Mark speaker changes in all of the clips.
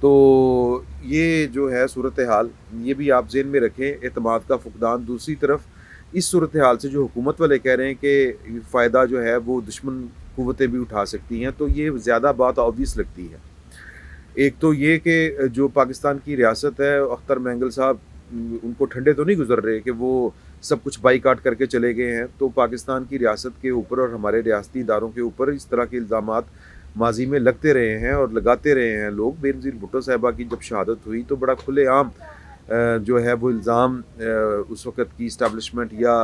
Speaker 1: تو یہ جو ہے صورتحال، یہ بھی آپ ذہن میں رکھیں، اعتماد کا فقدان۔ دوسری طرف اس صورتحال سے جو حکومت والے کہہ رہے ہیں کہ فائدہ جو ہے وہ دشمن قوتیں بھی اٹھا سکتی ہیں، تو یہ زیادہ بات آبویس لگتی ہے۔ ایک تو یہ کہ جو پاکستان کی ریاست ہے، اختر مینگل صاحب ان کو ٹھنڈے تو نہیں گزر رہے کہ وہ سب کچھ بائی کاٹ کر کے چلے گئے ہیں، تو پاکستان کی ریاست کے اوپر اور ہمارے ریاستی اداروں کے اوپر اس طرح کے الزامات ماضی میں لگتے رہے ہیں اور لگاتے رہے ہیں لوگ۔ بینظیر بھٹو صاحبہ کی جب شہادت ہوئی تو بڑا کھلے عام جو ہے وہ الزام اس وقت کی اسٹیبلشمنٹ یا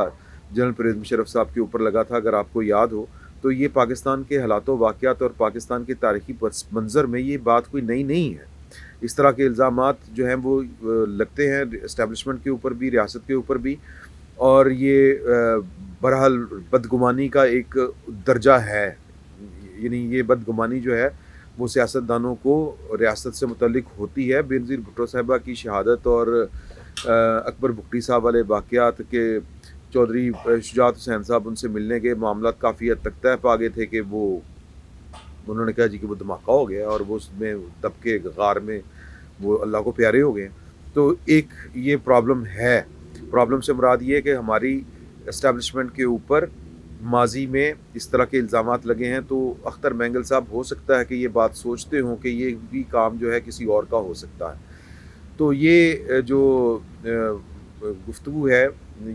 Speaker 1: جنرل پرویز مشرف صاحب کے اوپر لگا تھا، اگر آپ کو یاد ہو۔ تو یہ پاکستان کے حالات و واقعات اور پاکستان کے تاریخی پس منظر میں یہ بات کوئی نئی نہیں ہے۔ اس طرح کے الزامات جو ہیں وہ لگتے ہیں اسٹیبلشمنٹ کے اوپر بھی، ریاست کے اوپر بھی، اور یہ بہرحال بدگمانی کا ایک درجہ ہے۔ یعنی یہ بدگمانی جو ہے وہ سیاستدانوں کو ریاست سے متعلق ہوتی ہے۔ بینظیر بھٹو صاحبہ کی شہادت اور اکبر بگٹی صاحب والے واقعات کے چودھری شجاعت حسین صاحب ان سے ملنے کے معاملات کافی حد تک طے پا گئے تھے کہ وہ انہوں نے کہا جی کہ وہ دھماکہ ہو گیا اور وہ اس میں دب کے غار میں وہ اللہ کو پیارے ہو گئے۔ تو ایک یہ پرابلم ہے۔ پرابلم سے مراد یہ ہے کہ ہماری اسٹیبلشمنٹ کے اوپر ماضی میں اس طرح کے الزامات لگے ہیں، تو اختر مینگل صاحب ہو سکتا ہے کہ یہ بات سوچتے ہوں کہ یہ بھی کام جو ہے کسی اور کا ہو سکتا ہے۔ تو یہ جو گفتگو ہے،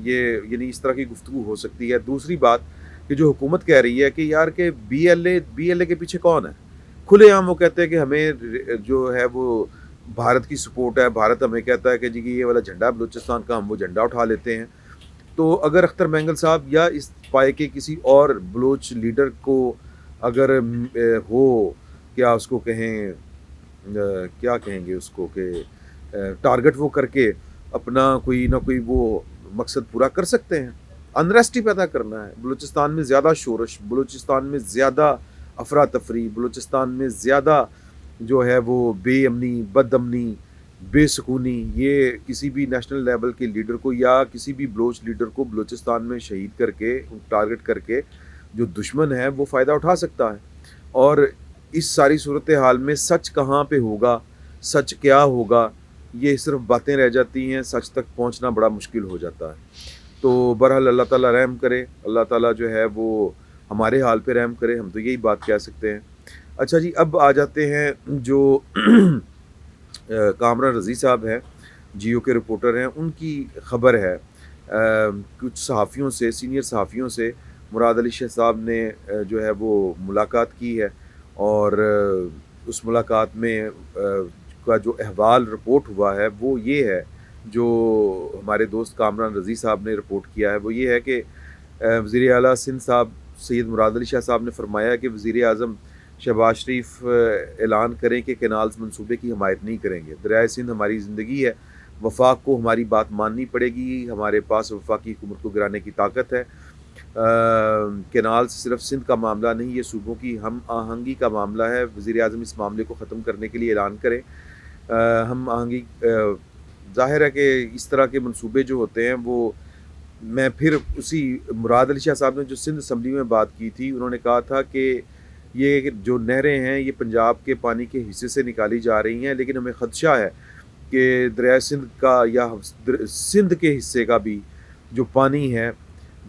Speaker 1: یہ یعنی اس طرح کی گفتگو ہو سکتی ہے۔ دوسری بات کہ جو حکومت کہہ رہی ہے کہ یار کہ بی ایل اے کے پیچھے کون ہے؟ کھلے عام وہ کہتے ہیں کہ ہمیں جو ہے وہ بھارت کی سپورٹ ہے، بھارت ہمیں کہتا ہے کہ جی یہ والا جھنڈا ہے بلوچستان کا، ہم وہ جھنڈا اٹھا لیتے ہیں۔ تو اگر اختر مینگل صاحب یا اس پائے کے کسی اور بلوچ لیڈر کو اگر ہو، کیا اس کو کہیں، کیا کہیں گے اس کو، کہ ٹارگٹ وہ کر کے اپنا کوئی نہ کوئی وہ مقصد پورا کر سکتے ہیں۔ انریسٹ ہی پیدا کرنا ہے۔ بلوچستان میں زیادہ شورش، بلوچستان میں زیادہ افراتفری، بلوچستان میں زیادہ جو ہے وہ بے امنی، بد امنی، بے سکونی، یہ کسی بھی نیشنل لیول کے لیڈر کو یا کسی بھی بلوچ لیڈر کو بلوچستان میں شہید کر کے، ٹارگٹ کر کے جو دشمن ہے وہ فائدہ اٹھا سکتا ہے۔ اور اس ساری صورتحال میں سچ کہاں پہ ہوگا، سچ کیا ہوگا، یہ صرف باتیں رہ جاتی ہیں، سچ تک پہنچنا بڑا مشکل ہو جاتا ہے۔ تو بہرحال اللہ تعالیٰ رحم کرے، اللہ تعالیٰ جو ہے وہ ہمارے حال پہ رحم کرے، ہم تو یہی بات کہہ سکتے ہیں۔ اچھا جی، اب آ جاتے ہیں جو کامران رضی صاحب ہیں، جیو کے رپورٹر ہیں، ان کی خبر ہے۔ کچھ صحافیوں سے، سینئر صحافیوں سے مراد علی شاہ صاحب نے جو ہے وہ ملاقات کی ہے، اور اس ملاقات میں کا جو احوال رپورٹ ہوا ہے وہ یہ ہے، جو ہمارے دوست کامران رضی صاحب نے رپورٹ کیا ہے وہ یہ ہے کہ وزیر اعلیٰ سندھ صاحب سید مراد علی شاہ صاحب نے فرمایا کہ وزیر اعظم شہباز شریف اعلان کریں کہ کینالز منصوبے کی حمایت نہیں کریں گے۔ دریائے سندھ ہماری زندگی ہے، وفاق کو ہماری بات ماننی پڑے گی، ہمارے پاس وفاقی حکومت کو گرانے کی طاقت ہے۔ کینالز صرف سندھ کا معاملہ نہیں، یہ صوبوں کی ہم آہنگی کا معاملہ ہے۔ وزیر اعظم اس معاملے کو ختم کرنے کے لیے اعلان کریں۔ ہم آہنگی، ظاہر ہے کہ اس طرح کے منصوبے جو ہوتے ہیں وہ، میں پھر اسی مراد علی شاہ صاحب نے جو سندھ اسمبلی میں بات کی تھی، انہوں نے کہا تھا کہ یہ جو نہریں ہیں یہ پنجاب کے پانی کے حصے سے نکالی جا رہی ہیں، لیکن ہمیں خدشہ ہے کہ دریائے سندھ کا یا سندھ کے حصے کا بھی جو پانی ہے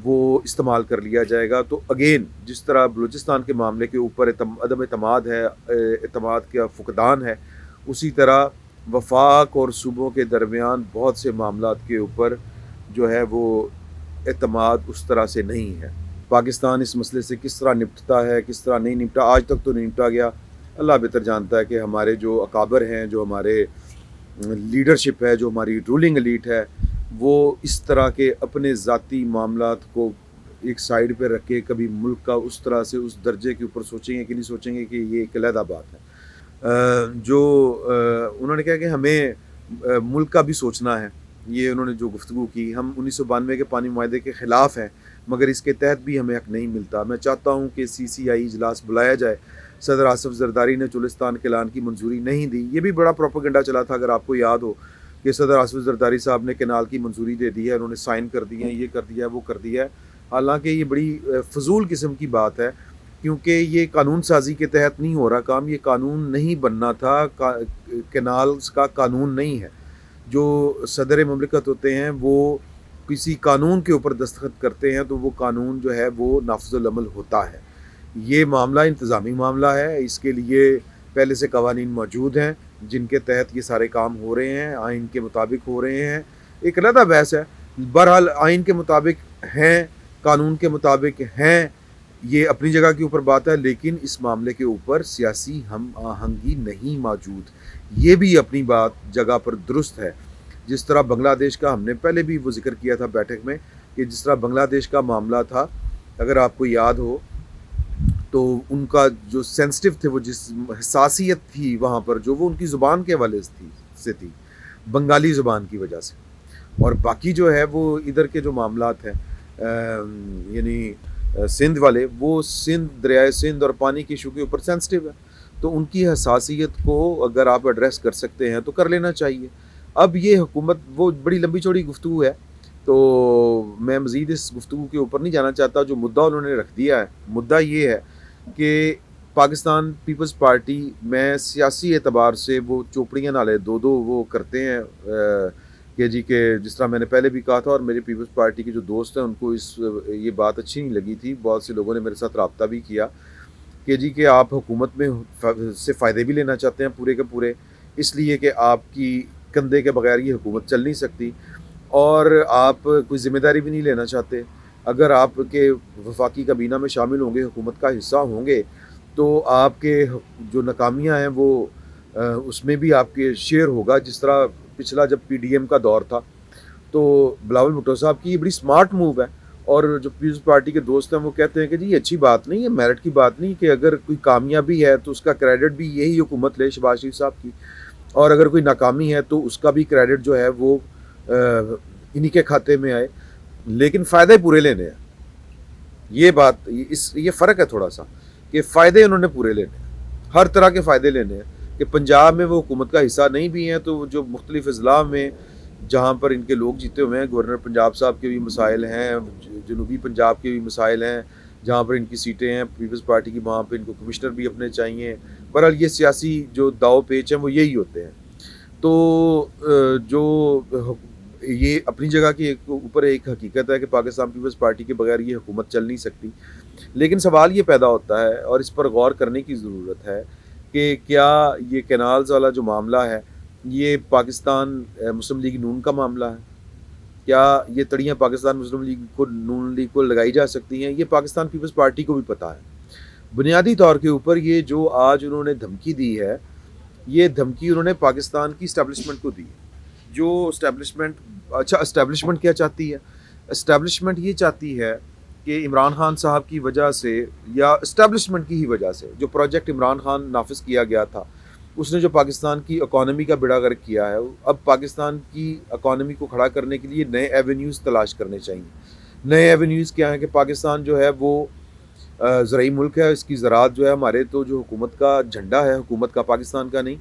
Speaker 1: وہ استعمال کر لیا جائے گا۔ تو اگین جس طرح بلوچستان کے معاملے کے اوپر عدم اعتماد ہے، اعتماد کا فقدان ہے، اسی طرح وفاق اور صوبوں کے درمیان بہت سے معاملات کے اوپر جو ہے وہ اعتماد اس طرح سے نہیں ہے۔ پاکستان اس مسئلے سے کس طرح نپٹتا ہے، کس طرح نہیں نپٹا، آج تک تو نہیں نپٹا گیا۔ اللہ بہتر جانتا ہے کہ ہمارے جو اکابر ہیں، جو ہمارے لیڈرشپ ہے، جو ہماری رولنگ ایلیٹ ہے، وہ اس طرح کے اپنے ذاتی معاملات کو ایک سائیڈ پہ رکھ کے کبھی ملک کا اس طرح سے اس درجے کے اوپر سوچیں گے کہ نہیں سوچیں گے کہ یہ ایک علیحدہ بات ہے۔ جو انہوں نے کہا کہ ہمیں ملک کا بھی سوچنا ہے، یہ انہوں نے جو گفتگو کی، ہم 1992 کے پانی معاہدے کے خلاف ہیں مگر اس کے تحت بھی ہمیں حق نہیں ملتا۔ میں چاہتا ہوں کہ CCI اجلاس بلایا جائے۔ صدر آصف زرداری نے چولستان کے اعلان کی منظوری نہیں دی، یہ بھی بڑا پروپیگنڈا چلا تھا، اگر آپ کو یاد ہو کہ صدر آصف زرداری صاحب نے کینال کی منظوری دے دی ہے، انہوں نے سائن کر دی ہے، یہ کر دیا ہے، وہ کر دیا ہے، حالانکہ یہ بڑی فضول قسم کی بات ہے۔ کیونکہ یہ قانون سازی کے تحت نہیں ہو رہا کام، یہ قانون نہیں بننا تھا، کینالز کا قانون نہیں ہے۔ جو صدر مملکت ہوتے ہیں وہ کسی قانون کے اوپر دستخط کرتے ہیں تو وہ قانون جو ہے وہ نافذ العمل ہوتا ہے۔ یہ معاملہ انتظامی معاملہ ہے، اس کے لیے پہلے سے قوانین موجود ہیں جن کے تحت یہ سارے کام ہو رہے ہیں، آئین کے مطابق ہو رہے ہیں۔ ایک علیحدہ بحث ہے، بہرحال آئین کے مطابق ہیں، قانون کے مطابق ہیں، یہ اپنی جگہ کے اوپر بات ہے، لیکن اس معاملے کے اوپر سیاسی ہم آہنگی نہیں موجود، یہ بھی اپنی بات جگہ پر درست ہے۔ جس طرح بنگلہ دیش کا ہم نے پہلے بھی وہ ذکر کیا تھا بیٹھک میں کہ جس طرح بنگلہ دیش کا معاملہ تھا، اگر آپ کو یاد ہو تو ان کا جو سینسٹیو تھے، وہ جس حساسیت تھی وہاں پر، جو وہ ان کی زبان کے حوالے سے تھی، بنگالی زبان کی وجہ سے، اور باقی جو ہے وہ ادھر کے جو معاملات ہیں یعنی سندھ والے، وہ سندھ، دریائے سندھ اور پانی کے ایشو کے اوپر سینسٹیو ہے، تو ان کی حساسیت کو اگر آپ ایڈریس کر سکتے ہیں تو کر لینا چاہیے۔ اب یہ حکومت، وہ بڑی لمبی چوڑی گفتگو ہے، تو میں مزید اس گفتگو کے اوپر نہیں جانا چاہتا۔ جو مدعا انہوں نے رکھ دیا ہے، مدعا یہ ہے کہ پاکستان پیپلز پارٹی میں سیاسی اعتبار سے وہ چوپڑیاں نالے دو وہ کرتے ہیں کہ جی کہ جس طرح میں نے پہلے بھی کہا تھا، اور میرے پیپلز پارٹی کے جو دوست ہیں ان کو یہ بات اچھی نہیں لگی تھی، بہت سے لوگوں نے میرے ساتھ رابطہ بھی کیا کہ جی کہ آپ حکومت میں سے فائدے بھی لینا چاہتے ہیں پورے کے پورے، اس لیے کہ آپ کی کندھے کے بغیر یہ حکومت چل نہیں سکتی، اور آپ کوئی ذمہ داری بھی نہیں لینا چاہتے۔ اگر آپ کے وفاقی کابینہ میں شامل ہوں گے، حکومت کا حصہ ہوں گے، تو آپ کے جو ناکامیاں ہیں وہ اس میں بھی آپ کے شیئر ہوگا۔ جس طرح پچھلا جب پی ڈی ایم کا دور تھا تو بلاول بھٹو صاحب کی یہ بڑی سمارٹ موو ہے، اور جو پیپلز پارٹی کے دوست ہیں وہ کہتے ہیں کہ جی یہ اچھی بات نہیں ہے، میرٹ کی بات نہیں کہ اگر کوئی کامیابی ہے تو اس کا کریڈٹ بھی یہی حکومت لے، شہباز شریف صاحب کی، اور اگر کوئی ناکامی ہے تو اس کا بھی کریڈٹ جو ہے وہ انہی کے کھاتے میں آئے، لیکن فائدے پورے لینے ہیں۔ یہ بات، یہ فرق ہے تھوڑا سا کہ فائدے انہوں نے پورے لینے ہیں، ہر طرح کے فائدے لینے ہیں، کہ پنجاب میں وہ حکومت کا حصہ نہیں بھی ہیں تو جو مختلف اضلاع میں جہاں پر ان کے لوگ جیتے ہوئے ہیں، گورنر پنجاب صاحب کے بھی مسائل ہیں، جنوبی پنجاب کے بھی مسائل ہیں، جہاں پر ان کی سیٹیں ہیں پیپلز پارٹی کی، وہاں پہ ان کو کمشنر بھی اپنے چاہیے۔ بہرحال یہ سیاسی جو داؤ پیچ ہیں وہ یہی ہوتے ہیں۔ تو جو یہ اپنی جگہ کے اوپر ایک حقیقت ہے کہ پاکستان پیپلز پارٹی کے بغیر یہ حکومت چل نہیں سکتی، لیکن سوال یہ پیدا ہوتا ہے اور اس پر غور کرنے کی ضرورت ہے کہ کیا یہ کینالز والا جو معاملہ ہے یہ پاکستان مسلم لیگ نون کا معاملہ ہے؟ کیا یہ تڑیاں پاکستان مسلم لیگ کو، نون لیگ کو لگائی جا سکتی ہیں؟ یہ پاکستان پیپلز پارٹی کو بھی پتہ ہے۔ بنیادی طور کے اوپر یہ جو آج انہوں نے دھمکی دی ہے، یہ دھمکی انہوں نے پاکستان کی اسٹیبلشمنٹ کو دی ہے۔ جو اسٹیبلشمنٹ کیا چاہتی ہے؟ اسٹیبلشمنٹ یہ چاہتی ہے کہ عمران خان صاحب کی وجہ سے، یا اسٹیبلشمنٹ کی ہی وجہ سے، جو پروجیکٹ عمران خان نافذ کیا گیا تھا، اس نے جو پاکستان کی اکانومی کا بیڑا غرق کیا ہے، اب پاکستان کی اکانومی کو کھڑا کرنے کے لیے نئے ایونیوز تلاش کرنے چاہیے۔ نئے ایونیوز کیا ہیں کہ پاکستان جو ہے وہ زرعی ملک ہے، اس کی زراعت جو ہے، ہمارے تو جو حکومت کا جھنڈا ہے، حکومت کا پاکستان کا نہیں،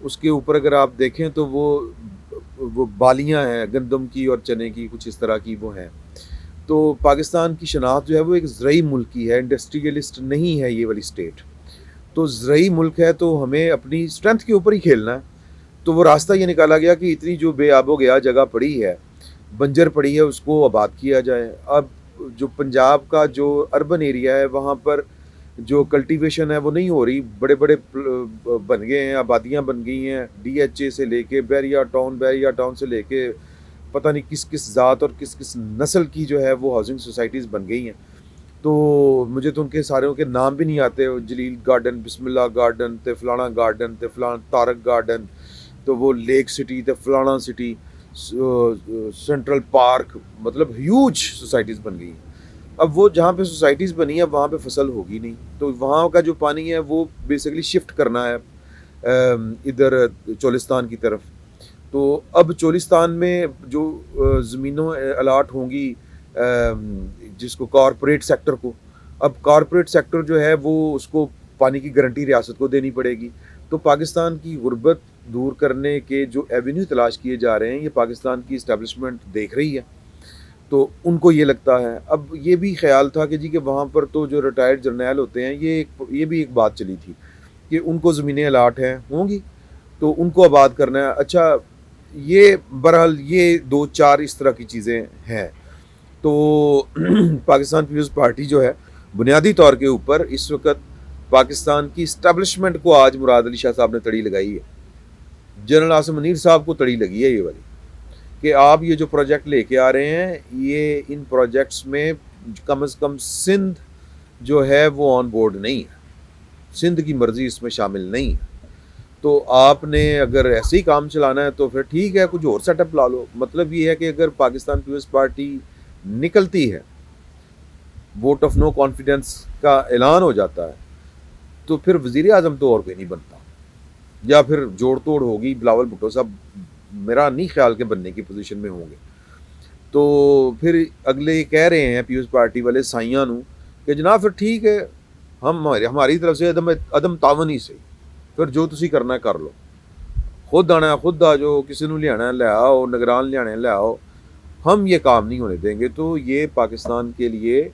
Speaker 1: اس کے اوپر اگر آپ دیکھیں تو وہ بالیاں ہیں گندم کی اور چنے کی، کچھ اس طرح کی وہ ہیں۔ تو پاکستان کی شناخت جو ہے وہ ایک زرعی ملک کی ہے، انڈسٹریلسٹ نہیں ہے یہ والی اسٹیٹ۔ تو زرعی ملک ہے تو ہمیں اپنی اسٹرینتھ کے اوپر ہی کھیلنا ہے۔ تو وہ راستہ یہ نکالا گیا کہ اتنی جو بے آب و گیا جگہ پڑی ہے، بنجر پڑی ہے، اس کو آباد کیا جائے۔ اب جو پنجاب کا جو اربن ایریا ہے وہاں پر جو کلٹیویشن ہے وہ نہیں ہو رہی، بڑے بڑے بن گئے ہیں، آبادیاں بن گئی ہیں، ڈی ایچ اے سے لے کے بیریا ٹاؤن سے لے کے پتہ نہیں کس کس ذات اور کس کس نسل کی جو ہے وہ ہاؤسنگ سوسائٹیز بن گئی ہیں۔ تو مجھے تو ان کے ساروں کے نام بھی نہیں آتے، جلیل گارڈن، بسم اللہ گارڈن، تے فلانا گارڈن، تے فلانا طارق گارڈن، تو وہ لیک سٹی، تے فلانا سٹی، سینٹرل پارک، مطلب ہیوج سوسائٹیز بن گئی ہیں۔ اب وہ جہاں پہ سوسائٹیز بنی ہیں وہاں پہ فصل ہوگی نہیں، تو وہاں کا جو پانی ہے وہ بیسیکلی شفٹ کرنا ہے ادھر چولستان کی طرف۔ تو اب چولستان میں جو زمینوں الاٹ ہوں گی جس کو کارپوریٹ سیکٹر کو، اب کارپوریٹ سیکٹر جو ہے وہ اس کو پانی کی گارنٹی ریاست کو دینی پڑے گی۔ تو پاکستان کی غربت دور کرنے کے جو ایونیو تلاش کیے جا رہے ہیں یہ پاکستان کی اسٹیبلشمنٹ دیکھ رہی ہے۔ تو ان کو یہ لگتا ہے. اب یہ بھی خیال تھا کہ جی کہ وہاں پر تو جو ریٹائرڈ جرنیل ہوتے ہیں یہ بھی ایک بات چلی تھی کہ ان کو زمینیں الاٹ ہیں ہوں گی تو ان کو آباد کرنا ہے. اچھا یہ بہرحال یہ 2-4 اس طرح کی چیزیں ہیں. تو پاکستان پیپلز پارٹی جو ہے بنیادی طور کے اوپر اس وقت پاکستان کی اسٹیبلشمنٹ کو آج مراد علی شاہ صاحب نے تڑی لگائی ہے. جنرل عاصم منیر صاحب کو تڑی لگی ہے یہ والی کہ آپ یہ جو پروجیکٹ لے کے آ رہے ہیں یہ ان پروجیکٹس میں کم از کم سندھ جو ہے وہ آن بورڈ نہیں ہے, سندھ کی مرضی اس میں شامل نہیں ہے. تو آپ نے اگر ایسے ہی کام چلانا ہے تو پھر ٹھیک ہے کچھ اور سیٹ اپ لا لو. مطلب یہ ہے کہ اگر پاکستان پیپلز پارٹی نکلتی ہے, ووٹ آف نو کانفیڈنس کا اعلان ہو جاتا ہے, تو پھر وزیر اعظم تو اور کوئی نہیں بنتا, یا پھر جوڑ توڑ ہوگی. بلاول بھٹو صاحب میرا نہیں خیال کے بننے کی پوزیشن میں ہوں گے. تو پھر اگلے کہہ رہے ہیں پیپلز پارٹی والے سائیاں نو کہ جناب پھر ٹھیک ہے ہماری طرف سے عدم تعاون ہی سے پھر جو تسی کرنا ہے کر لو, خود آنا ہے خود آ جاؤ, کسی نو لیانا ہے لے آؤ, نگران لیانے لے آؤ, ہم یہ کام نہیں ہونے دیں گے. تو یہ پاکستان کے لیے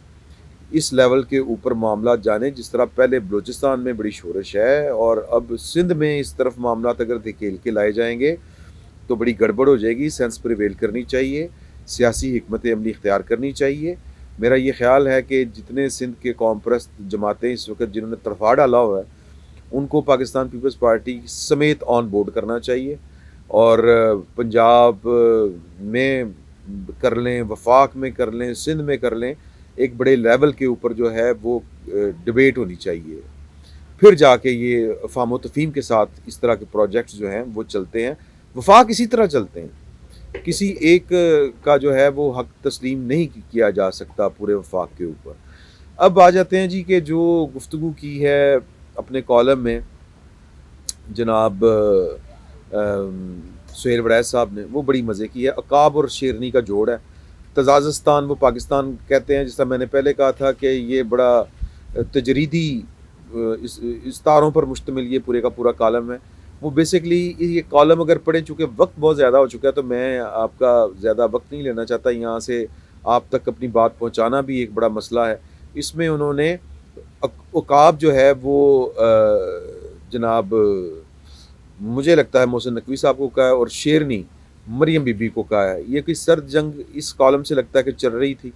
Speaker 1: اس لیول کے اوپر معاملات جانے جس طرح پہلے بلوچستان میں بڑی شورش ہے اور اب سندھ میں اس طرف معاملات اگر دھکیل کے لائے جائیں گے تو بڑی گڑبڑ ہو جائے گی. سینس پریویل کرنی چاہیے, سیاسی حکمت عملی اختیار کرنی چاہیے. میرا یہ خیال ہے کہ جتنے سندھ کے قوم پرست جماعتیں اس وقت جنہوں نے تڑفا ڈالا ہوا ہے ان کو پاکستان پیپلز پارٹی سمیت آن بورڈ کرنا چاہیے, اور پنجاب میں کر لیں, وفاق میں کر لیں, سندھ میں کر لیں, ایک بڑے لیول کے اوپر جو ہے وہ ڈیبیٹ ہونی چاہیے. پھر جا کے یہ افہام و تفہیم کے ساتھ اس طرح کے پروجیکٹس جو ہیں وہ چلتے ہیں. وفاق اسی طرح چلتے ہیں, کسی ایک کا جو ہے وہ حق تسلیم نہیں کیا جا سکتا پورے وفاق کے اوپر. اب آ جاتے ہیں جی کہ جو گفتگو کی ہے اپنے کالم میں جناب سہیل وڑیچ صاحب نے, وہ بڑی مزے کی ہے. عقاب اور شیرنی کا جوڑ ہے. تزازستان وہ پاکستان کہتے ہیں, جس طرح میں نے پہلے کہا تھا کہ یہ بڑا تجریدی استاروں پر مشتمل یہ پورے کا پورا کالم ہے. وہ بیسکلی یہ کالم اگر پڑھیں, چونکہ وقت بہت زیادہ ہو چکا ہے تو میں آپ کا زیادہ وقت نہیں لینا چاہتا, یہاں سے آپ تک اپنی بات پہنچانا بھی ایک بڑا مسئلہ ہے. اس میں انہوں نے عقاب جو ہے وہ جناب مجھے لگتا ہے محسن نقوی صاحب کو کہا ہے, اور شیرنی مریم بی بی کو کہا ہے. یہ کوئی سرد جنگ اس کالم سے لگتا ہے کہ چل رہی تھی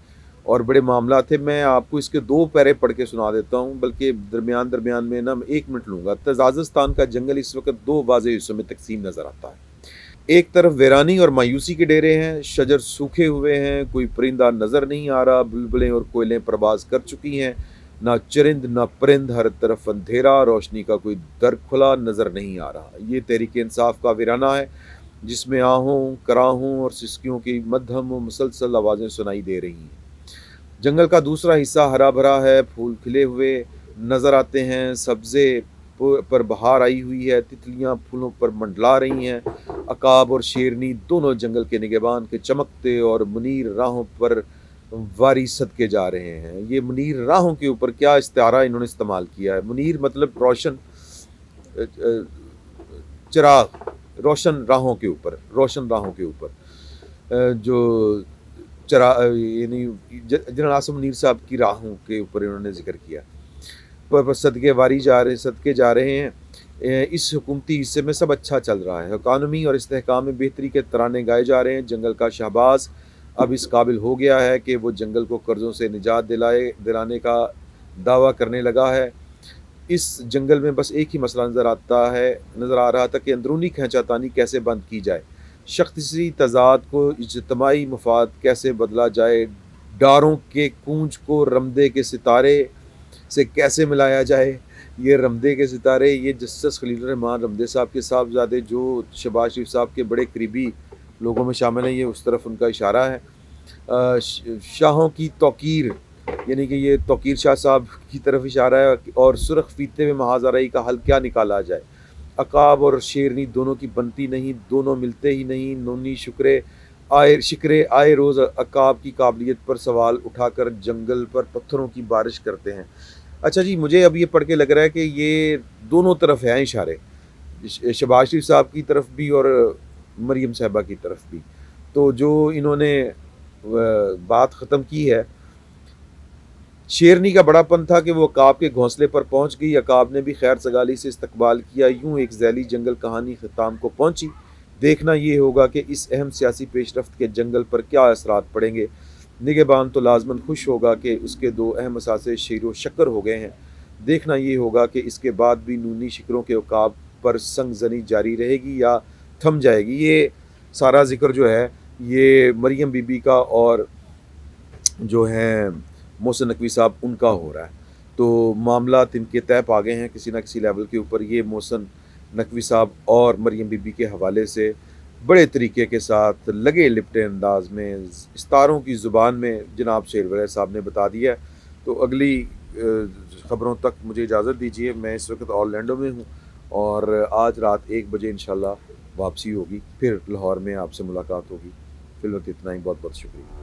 Speaker 1: اور بڑے معاملات تھے. میں آپ کو اس کے 2 پیرے پڑھ کے سنا دیتا ہوں, بلکہ درمیان میں نا 1 منٹ لوں گا. تزازستان کا جنگل اس وقت 2 واضح حصوں میں تقسیم نظر آتا ہے. ایک طرف ویرانی اور مایوسی کے ڈیرے ہیں, شجر سوکھے ہوئے ہیں, کوئی پرندہ نظر نہیں آ رہا, بلبلیں اور کوئلیں پرواز کر چکی ہیں, نہ چرند نہ پرند, ہر طرف اندھیرا, روشنی کا کوئی در کھلا نظر نہیں آ رہا. یہ تحریک انصاف کا ویرانہ ہے جس میں آہوں, کراہوں اور سسکیوں کی مدھم و مسلسل آوازیں سنائی دے رہی ہیں. جنگل کا دوسرا حصہ ہرا بھرا ہے, پھول کھلے ہوئے نظر آتے ہیں, سبزے پر بہار آئی ہوئی ہے, تتلیاں پھولوں پر منڈلا رہی ہیں. عقاب اور شیرنی دونوں جنگل کے نگہبان کے چمکتے اور منیر راہوں پر واری صدقے جا رہے ہیں. یہ منیر راہوں کے اوپر کیا استعارہ انہوں نے استعمال کیا ہے. منیر مطلب روشن, چراغ, روشن راہوں کے اوپر جو یعنی جنرل عاصم منیر صاحب کی راہوں کے اوپر انہوں نے ذکر کیا. پر صدقے جا رہے ہیں. اس حکومتی حصے میں سب اچھا چل رہا ہے, اکانومی اور استحکام میں بہتری کے ترانے گائے جا رہے ہیں. جنگل کا شہباز اب اس قابل ہو گیا ہے کہ وہ جنگل کو قرضوں سے نجات دلانے کا دعویٰ کرنے لگا ہے. اس جنگل میں بس ایک ہی مسئلہ نظر آ رہا تھا کہ اندرونی کھینچا تانی کیسے بند کی جائے, شخصی تضاد کو اجتماعی مفاد کیسے بدلا جائے, ڈاروں کے کونج کو رمدے کے ستارے سے کیسے ملایا جائے. یہ رمدے کے ستارے, یہ جسٹس خلیل الرحمان رمدے صاحب کے صاحبزادے جو شہباز شریف صاحب کے بڑے قریبی لوگوں میں شامل ہیں, یہ اس طرف ان کا اشارہ ہے. شاہوں کی توقیر, یعنی کہ یہ توقیر شاہ صاحب کی طرف اشارہ ہے, اور سرخ فیتے میں محاذ آرائی کا حل کیا نکالا جائے. عقاب اور شیرنی دونوں کی بنتی نہیں, دونوں ملتے ہی نہیں. نونی شکرے آئے روز عقاب کی قابلیت پر سوال اٹھا کر جنگل پر پتھروں کی بارش کرتے ہیں. اچھا جی, مجھے اب یہ پڑھ کے لگ رہا ہے کہ یہ دونوں طرف ہیں اشارے, شہباز شریف صاحب کی طرف بھی اور مریم صاحبہ کی طرف بھی. تو جو انہوں نے بات ختم کی ہے. شیرنی کا بڑا پن تھا کہ وہ عقاب کے گھونسلے پر پہنچ گئی. عقاب نے بھی خیر سگالی سے استقبال کیا. یوں ایک ذیلی جنگل کہانی اختتام کو پہنچی. دیکھنا یہ ہوگا کہ اس اہم سیاسی پیش رفت کے جنگل پر کیا اثرات پڑیں گے. نگہبان تو لازماً خوش ہوگا کہ اس کے 2 اہم اثاثے شیر و شکر ہو گئے ہیں. دیکھنا یہ ہوگا کہ اس کے بعد بھی نونی شکروں کے عقاب پر سنگ زنی جاری رہے گی یا تھم جائے گی. یہ سارا ذکر جو ہے یہ مریم بی بی کا اور جو ہیں محسن نقوی صاحب ان کا ہو رہا ہے. تو معاملات ان کے طے پا گئے ہیں کسی نہ کسی لیول کے اوپر. یہ محسن نقوی صاحب اور مریم بی بی کے حوالے سے بڑے طریقے کے ساتھ لگے لپٹے انداز میں استاروں کی زبان میں جناب شیرورے صاحب نے بتا دیا ہے. تو اگلی خبروں تک مجھے اجازت دیجیے. میں اس وقت اورلینڈو میں ہوں اور آج رات 1 بجے انشاءاللہ واپسی ہوگی. پھر لاہور میں آپ سے ملاقات ہوگی. فی الوقت اتنا ہی. بہت بہت شکریہ.